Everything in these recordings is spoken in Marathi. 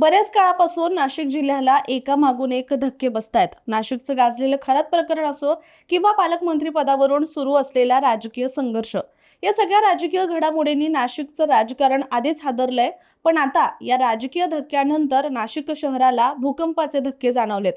बऱ्याच काळापासून नाशिक जिल्ह्याला एकामागून एक धक्के बसतायत। नाशिकचं गाजलेलं खरात प्रकरण असो किंवा पालकमंत्री पदावरून सुरू असलेला राजकीय संघर्ष, या सगळ्या राजकीय घडामोडींनी नाशिकचं राजकारण आधीच हादरलंय। पण आता या राजकीय धक्क्यानंतर नाशिक शहराला भूकंपाचे धक्के जाणवलेत।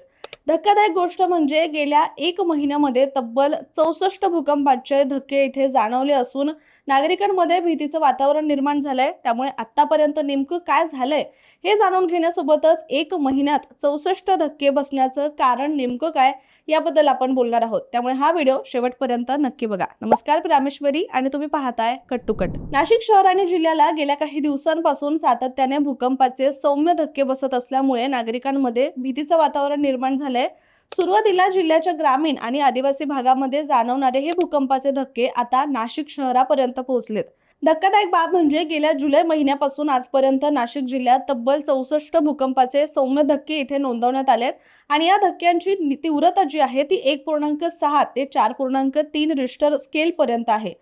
धक्कादायक गोष्ट म्हणजे गेल्या 1 महिन्यामध्ये तब्बल 64 भूकंपाचे धक्के इथे जाणवले असून नागरिकांमध्ये भीतीचं वातावरण निर्माण झालंय। त्यामुळे आतापर्यंत नेमकं काय झालंय हे जाणून घेण्यासोबतच 1 महिन्यात 64 धक्के बसण्याचं कारण नेमकं काय याबद्दल आपण बोलणार आहोत। त्यामुळे हा व्हिडिओ शेवटपर्यंत नक्की बघा। नमस्कार, मी रामेश्वरी आणि तुम्ही पाहताय कट टू कट। नाशिक शहर आणि जिल्ह्याला गेल्या काही दिवसांपासून सातत्याने भूकंपाचे सौम्य धक्के बसत असल्यामुळे नागरिकांमध्ये भीतीचं वातावरण निर्माण झालंय। सुरुवातीला जिल्ह्याच्या ग्रामीण आणि आदिवासी भागामध्ये जाणवणारे हे भूकंपाचे धक्के आता नाशिक शहरापर्यंत पोहोचलेत। धक्कादायक बाब म्हणजे गेल्या जुलै महिन्यापासून आजपर्यंत नाशिक जिल्ह्यात तब्बल 64 भूकंपाचे सौम्य धक्के इथे नोंदवण्यात आलेत आणि या धक्क्यांची तीव्रता जी आहे ती 1.6 ते 4.3 रिश्टर स्केल पर्यंत आहे।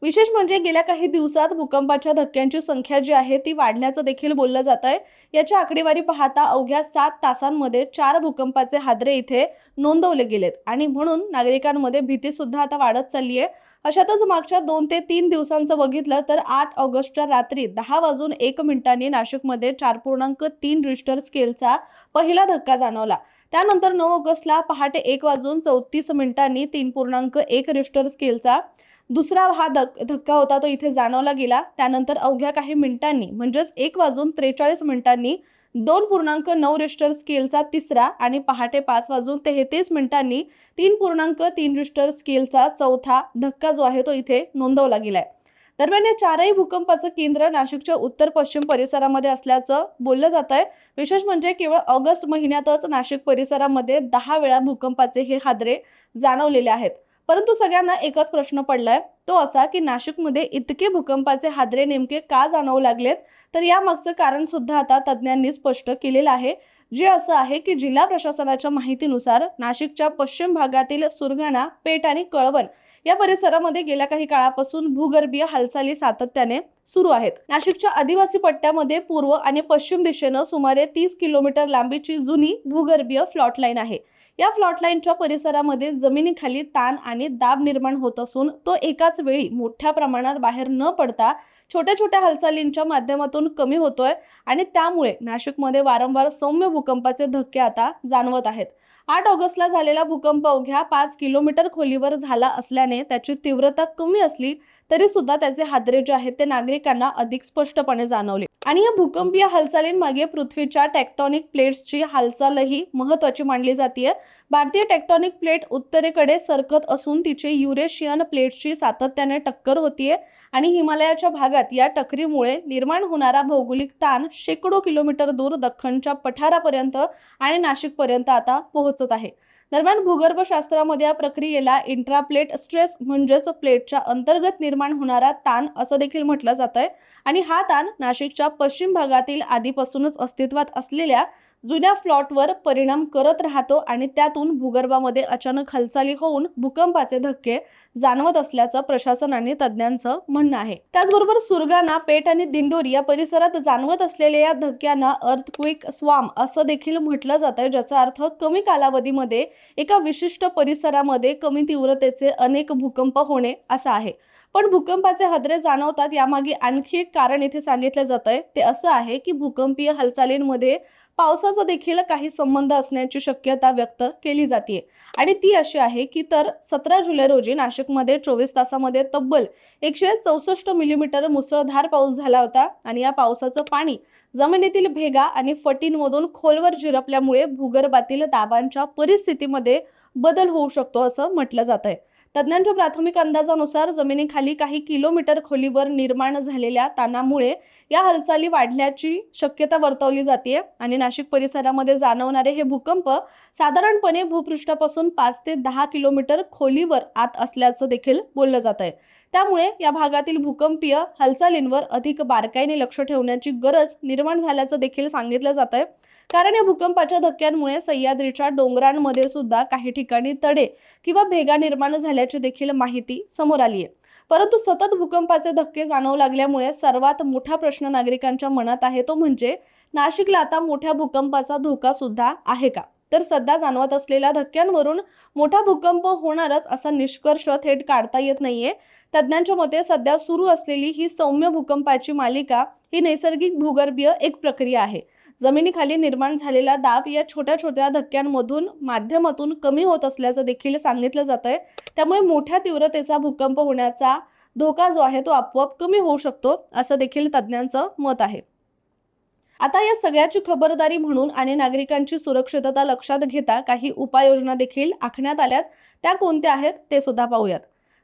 विशेष म्हणजे गेल्या काही दिवसात भूकंपाच्या धक्क्यांची संख्या जी आहे ती वाढण्याचं देखील बोललं जात आहे। याची आकडेवारी पाहता अवघ्या 7 तासांमध्ये 4 भूकंपाचे हादरे इथे नोंदवले गेलेत आणि म्हणून नागरिकांमध्ये भीती सुद्धा आता वाढत चालली आहे। अशातच मागच्या 2 ते 3 दिवसांचं बघितलं तर 8 ऑगस्टच्या रात्री 10:01 नाशिकमध्ये 4.3 रिश्टर स्केलचा पहिला धक्का जाणवला। त्यानंतर 9 ऑगस्टला पहाटे 1:34 3.1 रिश्टर स्केलचा दुसरा हा धक्का होता तो इथे जाणवला गेला। त्यानंतर अवघ्या काही मिनिटांनी म्हणजेच 1:43 2.9 रिश्टर स्केलचा तिसरा आणि पहाटे 5:33 3.3 रिश्टर स्केलचा चौथा धक्का जो आहे तो इथे नोंदवला गेलाय। दरम्यान या चारही भूकंपाचं केंद्र नाशिकच्या उत्तर पश्चिम परिसरामध्ये असल्याचं बोललं जात आहे। विशेष म्हणजे केवळ ऑगस्ट महिन्यातच नाशिक परिसरामध्ये 10 वेळा भूकंपाचे हे हादरे जाणवलेले आहेत। परंतु सगळ्यांना एकच प्रश्न पडलाय, तो असा की नाशिकमध्ये इतके भूकंपाचे हादरे नेमके का जाणवू लागलेत। तर यामागचं कारण सुद्धा आता तज्ञांनी स्पष्ट केलेलं आहे, जे असं आहे की जिल्हा प्रशासनाच्या माहितीनुसार नाशिकच्या पश्चिम भागातील सुरगाणा, पेठ आणि कळवण या परिसरामध्ये गेल्या काही काळापासून भूगर्भीय हालचाली सातत्याने सुरू आहेत। नाशिकच्या आदिवासी पट्ट्यामध्ये पूर्व आणि पश्चिम दिशेनं सुमारे 30 किलोमीटर लांबीची जुनी भूगर्भीय फ्लॉट लाईन आहे। या फ्लॉट लाईनच्या परिसरामध्ये जमिनीखाली ताण आणि दाब निर्माण होत असून तो एकाच वेळी मोठ्या प्रमाणात बाहेर न पडता छोट्या छोट्या हालचालींच्या माध्यमातून कमी होतोय आणि त्यामुळे नाशिकमध्ये वारंवार सौम्य भूकंपाचे धक्के आता जाणवत आहेत। 8 ऑगस्टला झालेला भूकंप अवघ्या 5 किलोमीटर खोलीवर झाला असल्याने त्याची तीव्रता कमी असली तरी सुद्धा त्याचे हादरे जे आहेत ते नागरिकांना अधिक स्पष्टपणे जाणवले। आणि या भूकंपीय हालचालींमागे पृथ्वीच्या टेक्टॉनिक प्लेट्सची हालचालही महत्त्वाची मानली जाते। भारतीय टेक्टॉनिक प्लेट उत्तरेकडे सरकत असून तिचे युरेशियन प्लेट्सची सातत्याने टक्कर होतीये आणि हिमालयाच्या भागात या टक्करीमुळे निर्माण होणारा भौगोलिक ताण शेकडो किलोमीटर दूर दख्खनच्या पठारापर्यंत आणि नाशिकपर्यंत आता पोहोचत आहे। दरम्यान भूगर्भशास्त्रामध्ये या प्रक्रियेला इंट्राप्लेट स्ट्रेस म्हणजेच प्लेटच्या अंतर्गत निर्माण होणारा ताण असं देखील म्हटलं जातंय आणि हा ताण नाशिकच्या पश्चिम भागातील आधीपासूनच अस्तित्वात असलेल्या जुन्या फ्लॉटवर परिणाम करत राहतो आणि त्यातून भूगर्भामध्ये अचानक हालचाली होऊन भूकंपाचे धक्के जाणवत असल्याचं प्रशासन आणि तज्ञांचं म्हणणं आहे। त्याचबरोबर सुरगाणा, पेठ आणि दिंडोरी या परिसरात जाणवत असलेल्या या धक्क्यांना अर्थक्वेक स्वाम असं देखील म्हटलं जातं, ज्याचा अर्थ कमी कालावधीमध्ये एका विशिष्ट परिसरामध्ये कमी तीव्रतेचे अनेक भूकंप होणे असा आहे। पण भूकंपाचे हादरे जाणवतात यामागे आणखी एक कारण इथे सांगितलं जातंय, ते असं आहे की भूकंपीय हालचालींमध्ये पावसाचा देखील काही संबंध असण्याची शक्यता व्यक्त केली जाते आणि ती अशी आहे की 17 जुलै रोजी नाशिकमध्ये 24 तासामध्ये तब्बल 164 मिलीमीटर मुसळधार पाऊस झाला होता आणि या पावसाचं पाणी जमिनीतील भेगा आणि फटींमधून खोलवर झिरपल्यामुळे भूगर्भातील दाबांच्या परिस्थितीमध्ये बदल होऊ शकतो असं म्हटलं जातंय। तज्ञांच्या प्राथमिक अंदाजानुसार जमिनीखाली काही किलोमीटर खोलीवर निर्माण झालेल्या ताणामुळे या हालचाली वाढण्याची शक्यता वर्तवली जाते आणि नाशिक परिसरामध्ये जाणवणारे हे भूकंप साधारणपणे भूपृष्ठापासून 5 ते 10 किलोमीटर खोलीवर आत असल्याचं देखील बोललं जात आहे। त्यामुळे या भागातील भूकंपीय हालचालींवर अधिक बारकाईने लक्ष ठेवण्याची गरज निर्माण झाल्याचं देखील सांगितलं जात आहे। कारण या भूकंपाच्या धक्क्यांमुळे सह्याद्रीच्या डोंगरांमध्ये सुद्धा काही ठिकाणी तडे किंवा भेगा निर्माण झाल्याची देखील माहिती समोर आली आहे। परंतु सतत भूकंपाचे धक्के जाणवू लागल्यामुळे सर्वात मोठा प्रश्न नागरिकांच्या मनात आहे तो म्हणजे नाशिकला आता मोठ्या भूकंपाचा धोका सुद्धा आहे का? तर सध्या जाणवत असलेल्या धक्क्यांवरून मोठा भूकंप होणारच असा निष्कर्ष थेट काढता येत नाहीये. तज्ज्ञांच्या मते सध्या सुरू असलेली ही सौम्य भूकंपाची मालिका ही नैसर्गिक भूगर्भीय एक प्रक्रिया आहे. जमिनीखाली निर्माण झालेला दाब या छोट्या छोट्या धक्क्यांमधून माध्यमातून कमी होत असल्याचं देखील सांगितलं जातंय. त्यामुळे मोठ्या तीव्रतेचा भूकंप होण्याचा धोका जो आहे तो आपोआप कमी होऊ शकतो असं देखील तज्ज्ञांचं मत आहे. आता या सगळ्याची खबरदारी म्हणून आणि नागरिकांची सुरक्षितता लक्षात घेता काही उपाययोजना देखील आखण्यात आल्यात. त्या कोणत्या आहेत ते सुद्धा पाहूयात.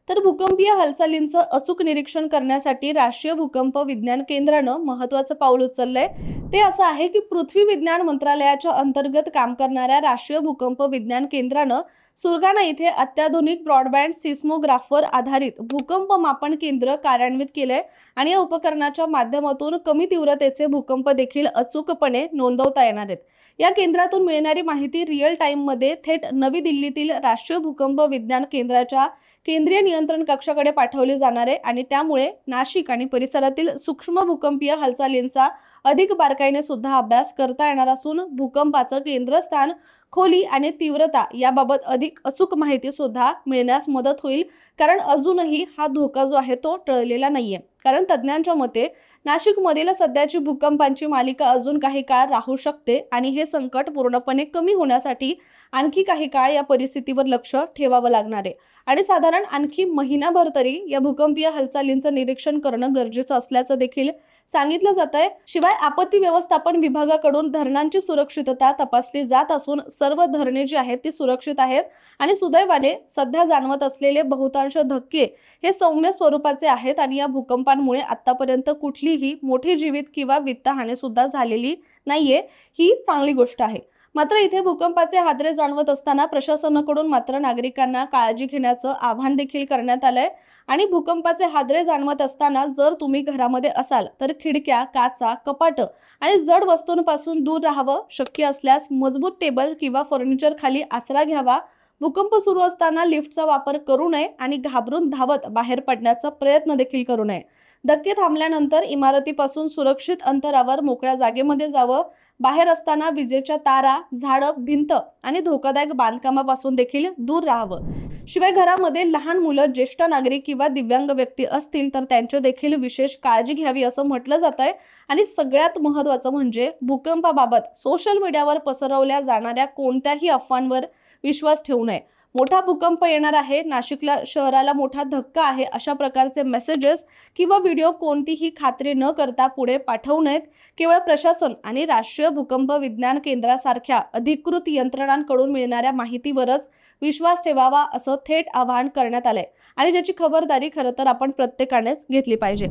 तर भूकंपीय हालचालींचं अचूक निरीक्षण करण्यासाठी राष्ट्रीय भूकंप विज्ञान केंद्रानं महत्त्वाचं पाऊल उचललंय. ते असं आहे की पृथ्वी विज्ञान मंत्रालयाच्या अंतर्गत काम करणाऱ्या राष्ट्रीय भूकंप विज्ञान केंद्रानं सुरगाणा इथे अत्याधुनिक ब्रॉडबँड सिस्मोग्राफर आधारित भूकंप मापन केंद्र कार्यान्वित केलंय आणि या उपकरणाच्या माध्यमातून कमी तीव्रतेचे भूकंप देखील अचूकपणे नोंदवता येणार आहेत. या केंद्रातून मिळणारी माहिती रिअल टाइम मध्ये थेट नवी दिल्लीतील राष्ट्रीय भूकंप विज्ञान केंद्राच्या केंद्रीय नियंत्रण कक्षाकडे पाठवले जाणार आहे आणि त्यामुळे नाशिक आणि परिसरातील सूक्ष्म भूकंपीय हालचालींचा अधिक बारकाईने सुद्धा अभ्यास करता येणार असून भूकंपाचं केंद्रस्थान, खोली आणि तीव्रता याबाबत अधिक अचूक माहिती सुद्धा मिळण्यास मदत होईल. कारण अजूनही हा धोका जो आहे तो टळलेला नाहीये. कारण तज्ज्ञांच्या मते नाशिकमधील सध्याची भूकंपांची मालिका अजून काही काळ राहू शकते आणि हे संकट पूर्णपणे कमी होण्यासाठी आणखी काही काळ या परिस्थितीवर लक्ष ठेवावं लागणार आहे आणि साधारण आणखी महिनाभर तरी या भूकंपीय हालचालींचं निरीक्षण करणं गरजेचं असल्याचं देखील सांगितलं जात आहे. शिवाय आपत्ती व्यवस्थापन विभागाकडून धरणांची सुरक्षितता तपासली जात असून सर्व धरणे जी आहेत ती सुरक्षित आहेत आणि सुदैवाने सध्या जाणवत असलेले बहुतांश धक्के हे सौम्य स्वरूपाचे आहेत आणि या भूकंपांमुळे आतापर्यंत कुठलीही मोठी जीवित किंवा वित्तहानी सुद्धा झालेली नाहीये. ही चांगली गोष्ट आहे. मात्र इथे भूकंपाचे हादरे जाणवत असताना प्रशासनाकडून मात्र नागरिकांना काळजी घेण्याचं आवाहन देखील करण्यात आलंय आणि भूकंपाचे हादरे जाणवत असताना जर तुम्ही घरामध्ये असाल तर खिडक्या, काचा, कपाटं आणि जड वस्तूंपासून दूर राहावं. शक्य असल्यास मजबूत टेबल किंवा फर्निचर खाली आसरा घ्यावा. भूकंप सुरू असताना लिफ्टचा वापर करू नये आणि घाबरून धावत बाहेर पडण्याचा प्रयत्न देखील करू नये. धक्के थांबल्यानंतर इमारतीपासून सुरक्षित अंतरावर मोकळ्या जागेमध्ये जावं. बाहेर असताना विजेच्या तारा, झाडं, भिंत आणि धोकादायक बांधकामापासून देखील दूर राहावं. शिवाय घरामध्ये लहान मुलं, ज्येष्ठ नागरिक किंवा दिव्यांग व्यक्ती असतील तर त्यांची देखील विशेष काळजी घ्यावी असं म्हटलं जात आहे. आणि सगळ्यात महत्त्वाचं म्हणजे भूकंपाबाबत सोशल मीडियावर पसरवल्या जाणाऱ्या कोणत्याही अफवांवर विश्वास ठेवू नये. मोठा भूकंप येणार आहे, नाशिकला शहराला मोठा धक्का आहे अशा प्रकारचे मेसेजेस किंवा व्हिडिओ कोणतीही खात्री न करता पुढे पाठवू नयेत. केवळ प्रशासन आणि राष्ट्रीय भूकंप विज्ञान केंद्रासारख्या अधिकृत यंत्रणांकडून मिळणाऱ्या माहितीवरच विश्वास ठेवावा असं थेट आवाहन करण्यात आलंय आणि ज्याची खबरदारी खरं तर आपण प्रत्येकानेच घेतली पाहिजे.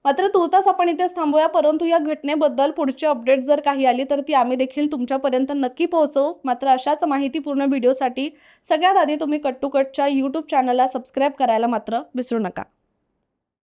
मात्र तुर्तास आपण इथेच थांबूया, परंतु या घटनेबद्दल पुढची अपडेट जर काही आली तर ती आम्ही देखील तुमच्यापर्यंत नक्की पोहोचवू. मात्र अशाच माहितीपूर्ण व्हिडिओसाठी सगळ्यात आधी तुम्ही कट टू कटच्या YouTube चॅनलला सबस्क्राईब करायला मात्र विसरू नका.